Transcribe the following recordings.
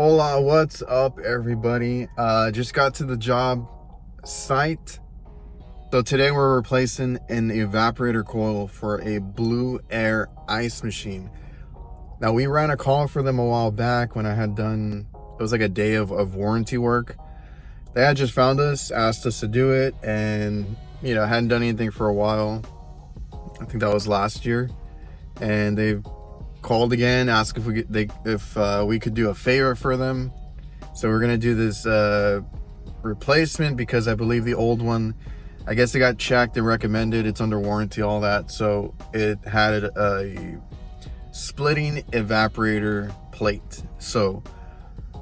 Hola, what's up everybody? Just got to the job site. So today we're replacing an evaporator coil for a BlueAir ice machine. Now we ran a call for them a while back when I had done, it was like a day of warranty work. They had just found us, asked us to do it, and hadn't done anything for a while. I think that was last year. And they called again, asked if we could do a favor for them. So we're gonna do this replacement because I believe the old one, I guess it got checked and recommended, it's under warranty, all that. So it had a splitting evaporator plate. So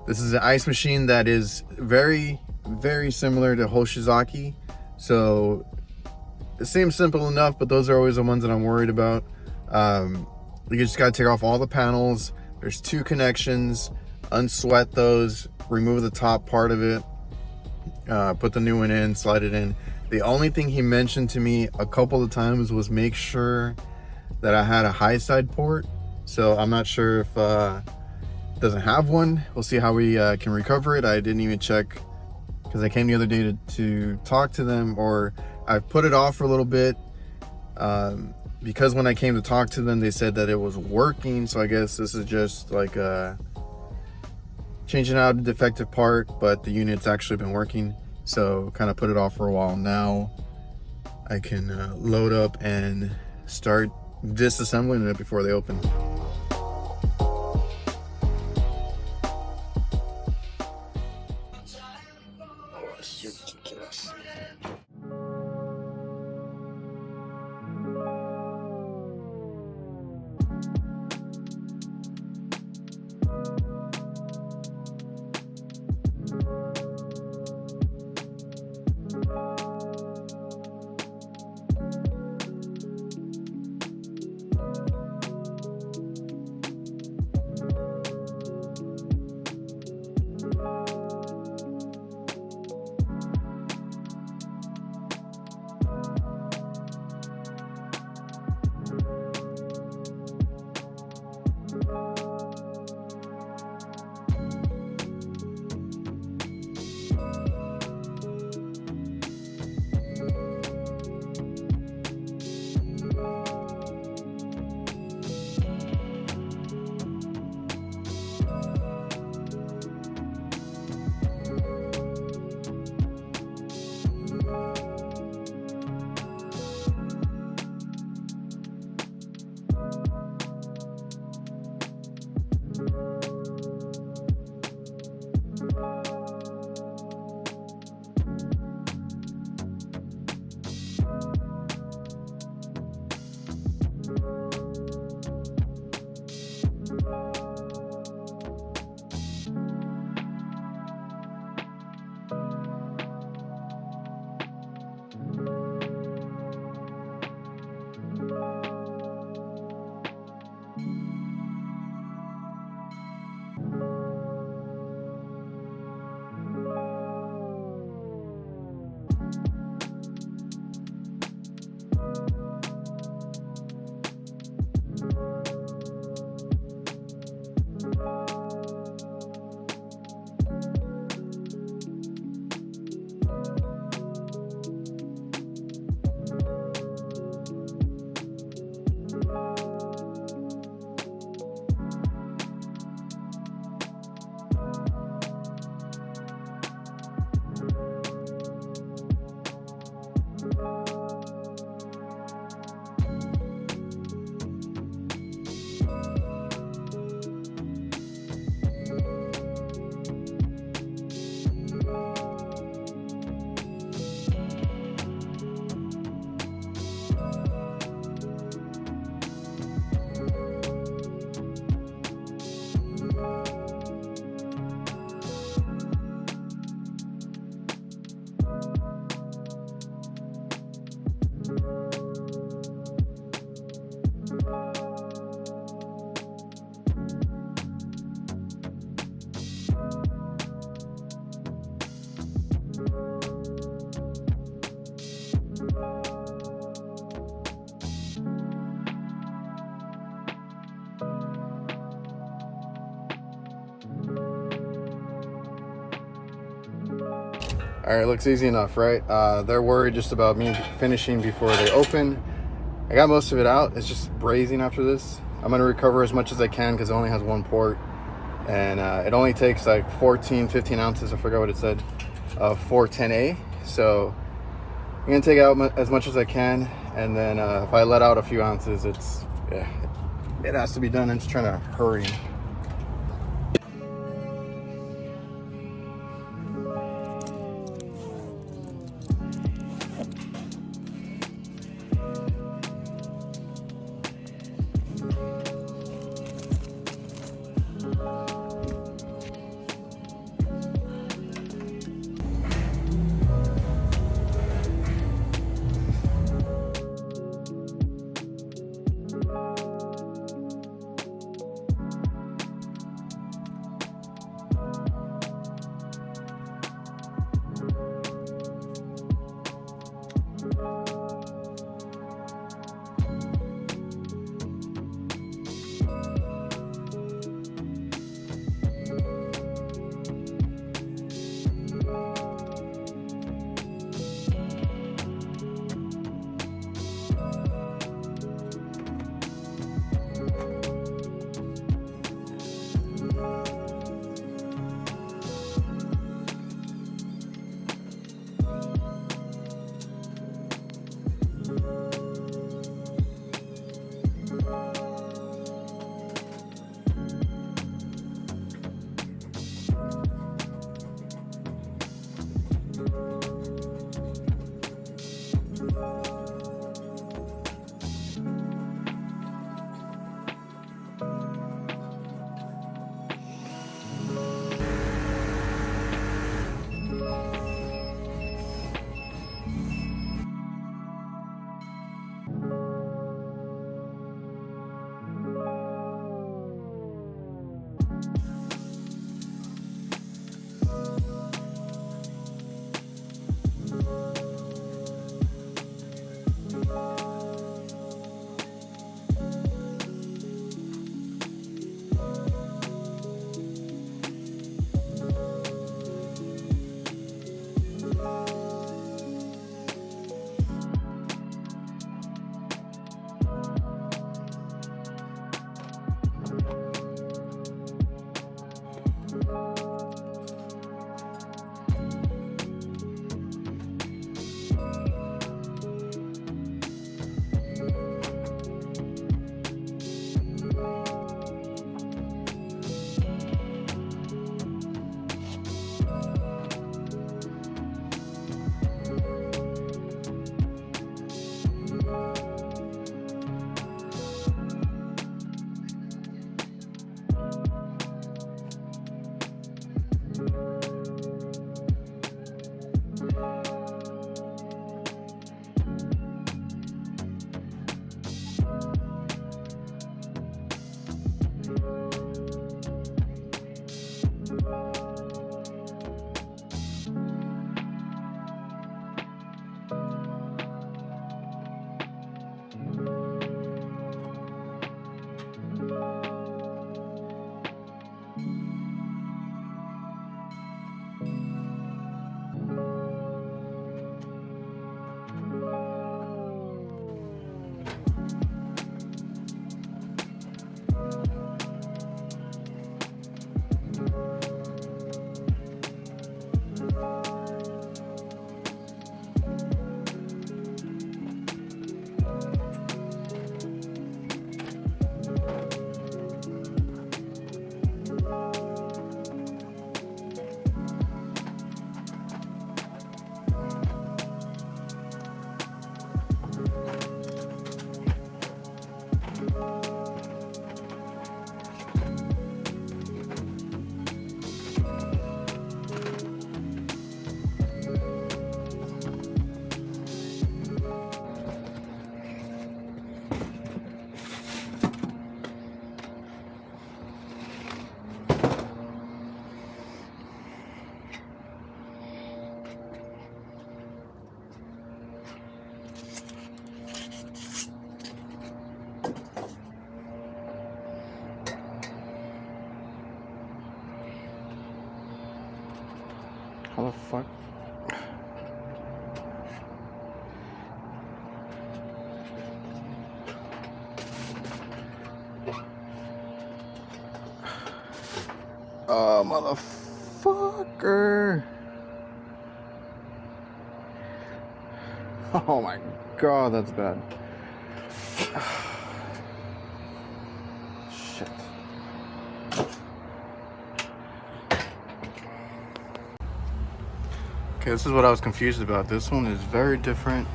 this is an ice machine that is very, very similar to Hoshizaki. So it seems simple enough, but those are always the ones that I'm worried about. You just gotta take off all the panels. There's 2 connections, unsweat those, remove the top part of it, put the new one in, slide it in. The only thing he mentioned to me a couple of times was make sure that I had a high side port. So I'm not sure if it doesn't have one. We'll see how we can recover it. I didn't even check because I came the other day to talk to them, or I've put it off for a little bit. Because when I came to talk to them, they said that it was working. So I guess this is just like changing out a defective part, but the unit's actually been working. So kind of put it off for a while. Now I can load up and start disassembling it before they open. Oh, it's ridiculous. All right, looks easy enough, right? They're worried just about me finishing before they open. I got most of it out. It's just brazing after this. I'm gonna recover as much as I can because it only has one port. And it only takes like 14, 15 ounces, I forgot what it said, of 410A. So I'm gonna take out as much as I can. And then if I let out a few ounces, it has to be done. I'm just trying to hurry. How the fuck? Oh, motherfucker. Oh my god, that's bad. Shit. Okay, this is what I was confused about. This one is very different.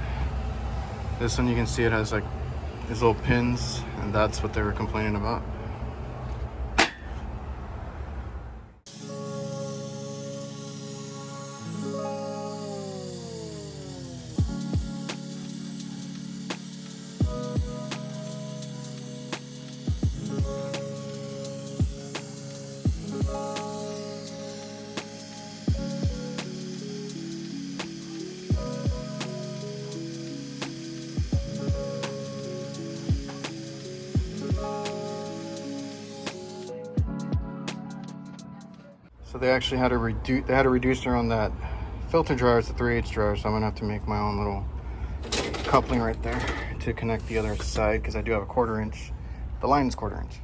This one you can see it has like these little pins, and that's what they were complaining about. So they actually had a reducer on that filter dryer. It's a 3/8 dryer, so I'm gonna have to make my own little coupling right there to connect the other side, because I do have a 1/4 inch. The line is 1/4 inch.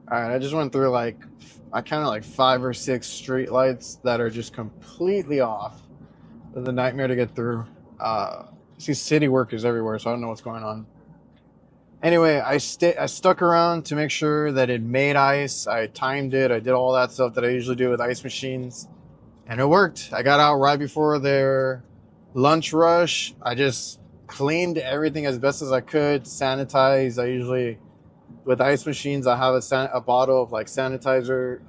All right, I just went through like, I counted like 5 or 6 street lights that are just completely off. It's a nightmare to get through. See city workers everywhere, so I don't know what's going on. Anyway, I stuck around to make sure that it made ice. I timed it. I did all that stuff that I usually do with ice machines, and it worked. I got out right before their lunch rush. I just cleaned everything as best as I could, sanitized. I usually, with ice machines, I have a bottle of like sanitizer,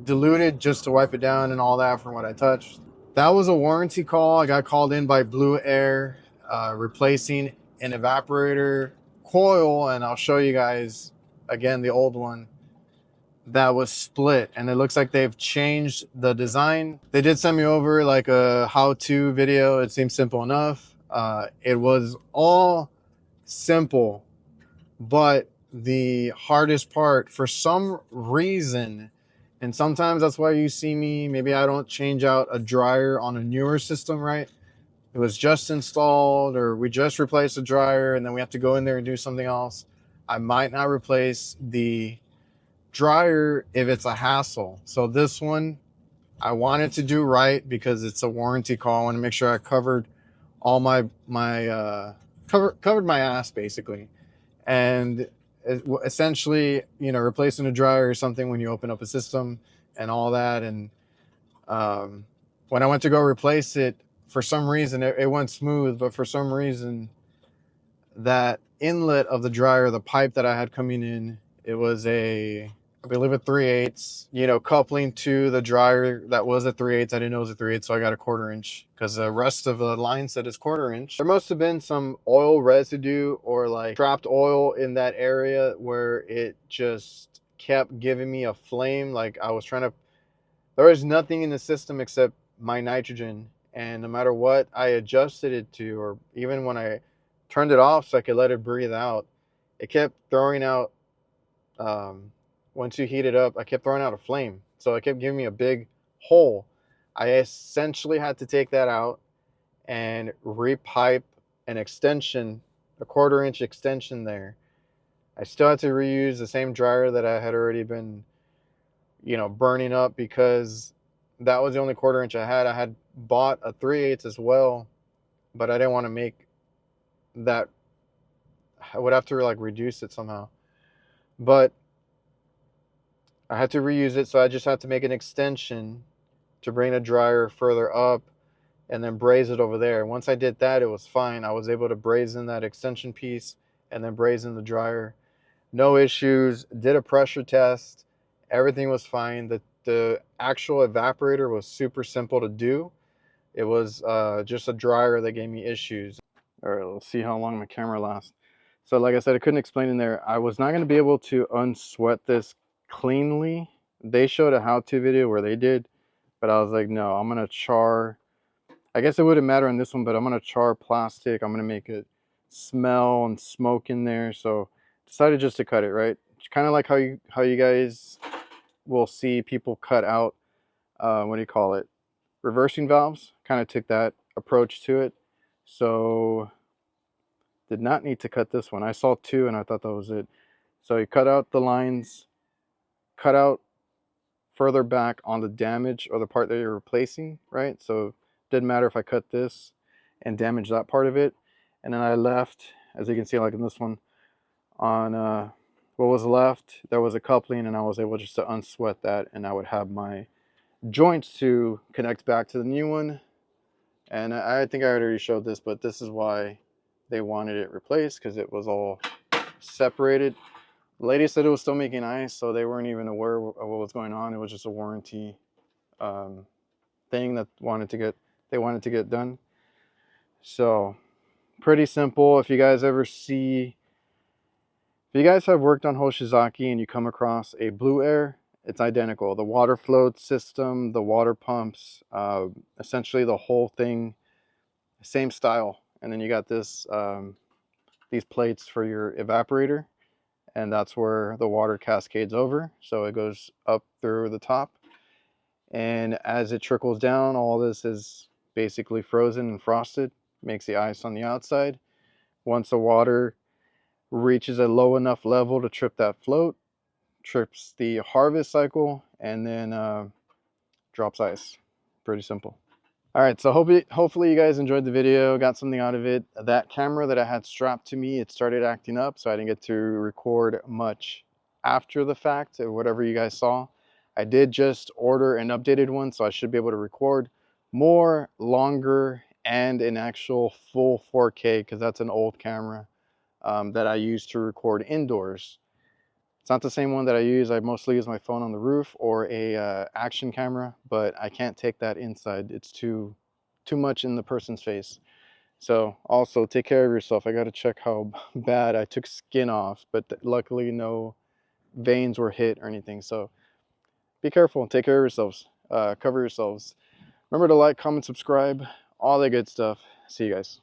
diluted, just to wipe it down and all that from what I touched. That was a warranty call. I got called in by BlueAir, replacing an evaporator coil, and I'll show you guys again the old one that was split, and it looks like they've changed the design. They did send me over like a how-to video. It seems simple enough. It was all simple, but the hardest part for some reason, and sometimes that's why you see me, maybe I don't change out a dryer on a newer system, right? it was just installed, or we just replaced the dryer and then we have to go in there and do something else, I might not replace the dryer if it's a hassle. So this one, I wanted to do right because it's a warranty call. I want to make sure I covered all covered my ass basically. And essentially, you know, replacing a dryer or something when you open up a system and all that. And when I went to go replace it, for some reason it went smooth, but for some reason that inlet of the dryer, the pipe that I had coming in, it was I believe a 3/8, you know, coupling to the dryer that was a 3/8. I didn't know it was a 3/8, so I got a 1/4 inch because the rest of the line said it's 1/4 inch. There must have been some oil residue or like trapped oil in that area where it just kept giving me a flame. Like I was trying to, there was nothing in the system except my nitrogen. And no matter what I adjusted it to, or even when I turned it off so I could let it breathe out, it kept throwing out, once you heat it up, I kept throwing out a flame. So it kept giving me a big hole. I essentially had to take that out and repipe an extension, a 1/4 inch extension there. I still had to reuse the same dryer that I had already been, you know, burning up because that was the only 1/4 inch I had. I had bought a 3/8 as well, but I didn't want to make that. I would have to like reduce it somehow. But I had to reuse it, so I just had to make an extension to bring the dryer further up and then braze it over there. Once I did that, it was fine. I was able to braze in that extension piece and then braze in the dryer. No issues. Did a pressure test. Everything was fine. The actual evaporator was super simple to do. It was just a dryer that gave me issues. All right, let's see how long my camera lasts. So like I said, I couldn't explain in there. I was not going to be able to unsweat this cleanly. They showed a how-to video where they did, but I was like, no, I'm going to char. I guess it wouldn't matter on this one, but I'm going to char plastic. I'm going to make it smell and smoke in there. So decided just to cut it, right? It's kind of like how you guys will see people cut out, what do you call it? Reversing valves. Kind of took that approach to it. So did not need to cut this one. I saw two and I thought that was it. So you cut out the lines, cut out further back on the damage or the part that you're replacing, right? So it didn't matter if I cut this and damaged that part of it. And then I left, as you can see, like in this one, on what was left, there was a coupling and I was able just to unsweat that, and I would have my joints to connect back to the new one. And I think I already showed this, but this is why they wanted it replaced, because it was all separated. The lady said it was still making ice, so they weren't even aware of what was going on. It was just a warranty thing that they wanted to get done. So pretty simple. If you guys have worked on Hoshizaki and you come across a BlueAir, it's identical. The water float system, the water pumps, essentially the whole thing, same style. And then you got this these plates for your evaporator, and that's where the water cascades over. So it goes up through the top, and as it trickles down, all this is basically frozen and frosted, makes the ice on the outside. Once the water reaches a low enough level to trip that float, trips the harvest cycle, and then drops ice. Pretty simple. All right, so hopefully you guys enjoyed the video, got something out of it. That camera that I had strapped to me, it started acting up, so I didn't get to record much after the fact, or whatever you guys saw. I did just order an updated one, so I should be able to record more, longer, and in actual full 4K, because that's an old camera that I use to record indoors. It's not the same one that I use. I mostly use my phone on the roof or a action camera, but I can't take that inside. It's too much in the person's face. So also take care of yourself. I got to check how bad. I took skin off, but luckily no veins were hit or anything. So be careful. Take care of yourselves. Cover yourselves. Remember to like, comment, subscribe, all that good stuff. See you guys.